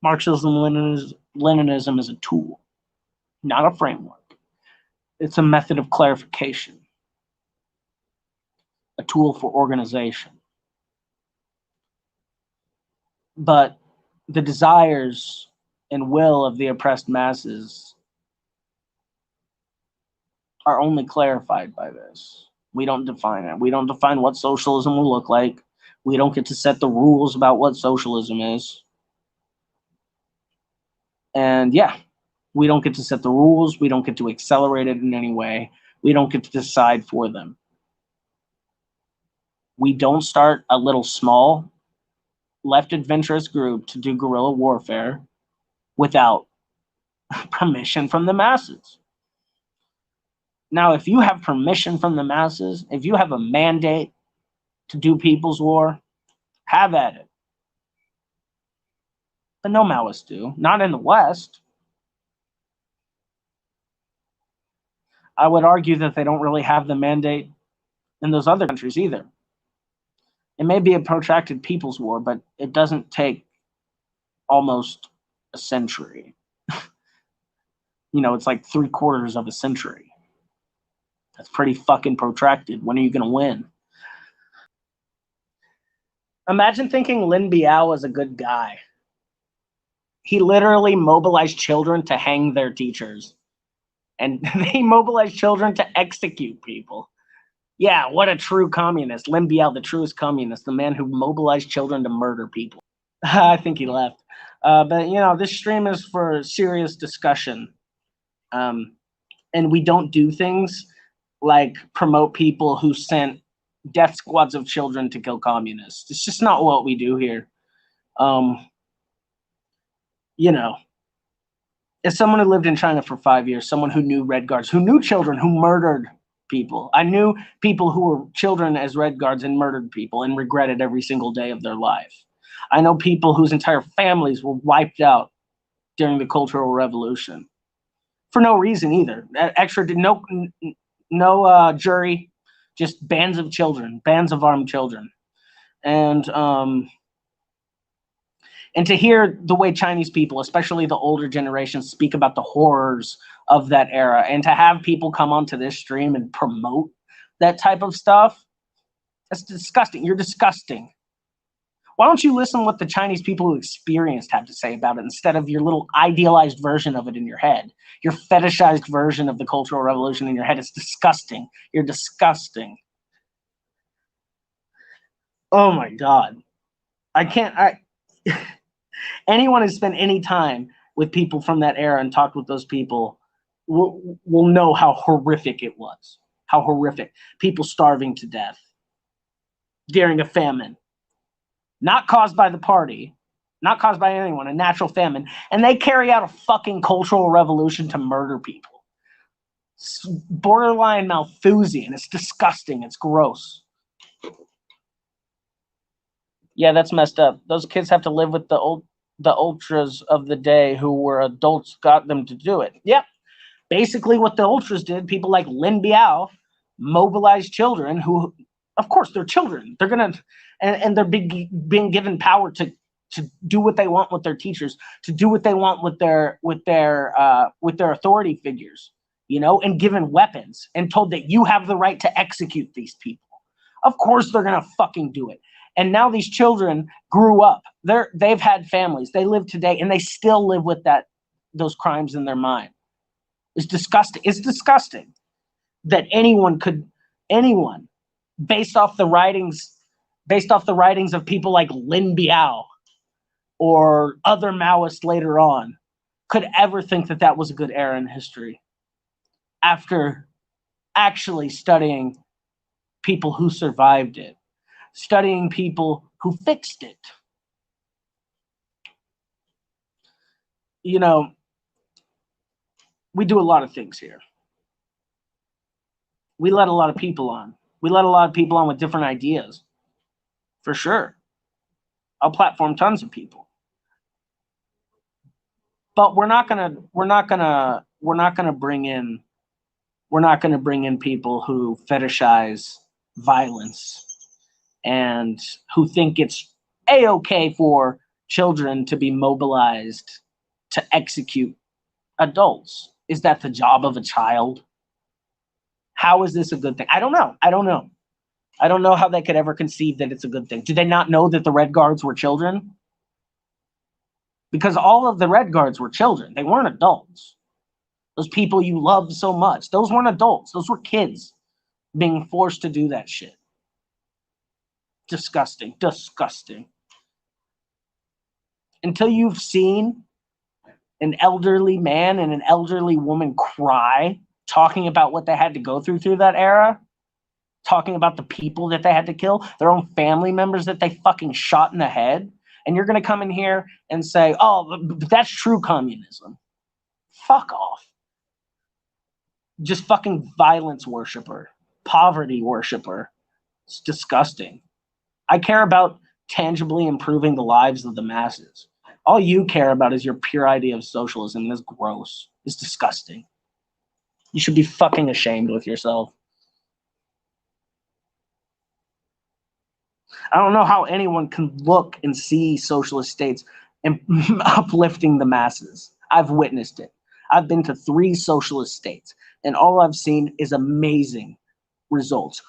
Marxism-Leninism is a tool, not a framework. It's a method of clarification, a tool for organization. But the desires and will of the oppressed masses are only clarified by this. We don't define it. We don't define what socialism will look like. We don't get to set the rules about what socialism is. And yeah, we don't get to set the rules. We don't get to accelerate it in any way. We don't get to decide for them. We don't start a little small left adventurous group to do guerrilla warfare without permission from the masses. Now, if you have permission from the masses, if you have a mandate to do people's war, have at it. But no Maoists do, not in the West. I would argue that they don't really have the mandate in those other countries either. It may be a protracted people's war, but it doesn't take almost a century. You know, it's like 3/4 of a century. That's pretty fucking protracted. When are you going to win? Imagine thinking Lin Biao was a good guy. He literally mobilized children to hang their teachers. And they mobilized children to execute people. Yeah, what a true communist. Lin Biao, the truest communist, the man who mobilized children to murder people. I think he left. But, you know, this stream is for serious discussion. And we don't do things like promote people who sent death squads of children to kill communists. It's just not what we do here. You know, as someone who lived in China for 5 years, someone who knew Red Guards, who knew children who murdered people. I knew people who were children as Red Guards and murdered people and regretted every single day of their life. I know people whose entire families were wiped out during the Cultural Revolution for no reason either. No jury, just bands of children, bands of armed children. And to hear the way Chinese people, especially the older generations, speak about the horrors of that era, and to have people come onto this stream and promote that type of stuff, that's disgusting. You're disgusting. Why don't you listen to what the Chinese people who experienced have to say about it instead of your little idealized version of it in your head, your fetishized version of the Cultural Revolution in your head? It's disgusting. You're disgusting. Oh my God. Anyone who's spent any time with people from that era and talked with those people will know how horrific it was. How horrific. People starving to death during a famine. Not caused by the party, not caused by anyone, a natural famine. And they carry out a fucking cultural revolution to murder people. It's borderline Malthusian. It's disgusting. It's gross. Yeah, that's messed up. Those kids have to live with the ultras of the day who were adults got them to do it. Yep. Basically what the ultras did, people like Lin Biao mobilized children who, of course, they're children. They're going to, and they're being given power to do what they want with their teachers, to do what they want with their authority figures, you know, and given weapons and told that you have the right to execute these people. Of course they're going to fucking do it. And now these children grew up. They've had families. They live today, and they still live with those crimes in their mind. It's disgusting. It's disgusting that anyone, based off the writings of people like Lin Biao or other Maoists later on, could ever think that that was a good era in history after actually studying people who survived it, studying people who fixed it. You know, we do a lot of things here. We let a lot of people on. We let a lot of people on with different ideas. For sure. I'll platform tons of people. But we're not gonna bring in people who fetishize violence and who think it's a-okay for children to be mobilized to execute adults. Is that the job of a child? How is this a good thing? I don't know. I don't know. I don't know how they could ever conceive that it's a good thing. Do they not know that the Red Guards were children? Because all of the Red Guards were children. They weren't adults. Those people you loved so much, those weren't adults. Those were kids being forced to do that shit. Disgusting. Disgusting. Until you've seen an elderly man and an elderly woman cry, talking about what they had to go through that era, talking about the people that they had to kill, their own family members that they fucking shot in the head, and you're going to come in here and say, oh, that's true communism. Fuck off. Just fucking violence worshiper, poverty worshiper. It's disgusting. I care about tangibly improving the lives of the masses. All you care about is your pure idea of socialism. It's gross. It's disgusting. You should be fucking ashamed with yourself. I don't know how anyone can look and see socialist states and uplifting the masses. I've witnessed it. I've been to 3 socialist states, and all I've seen is amazing results.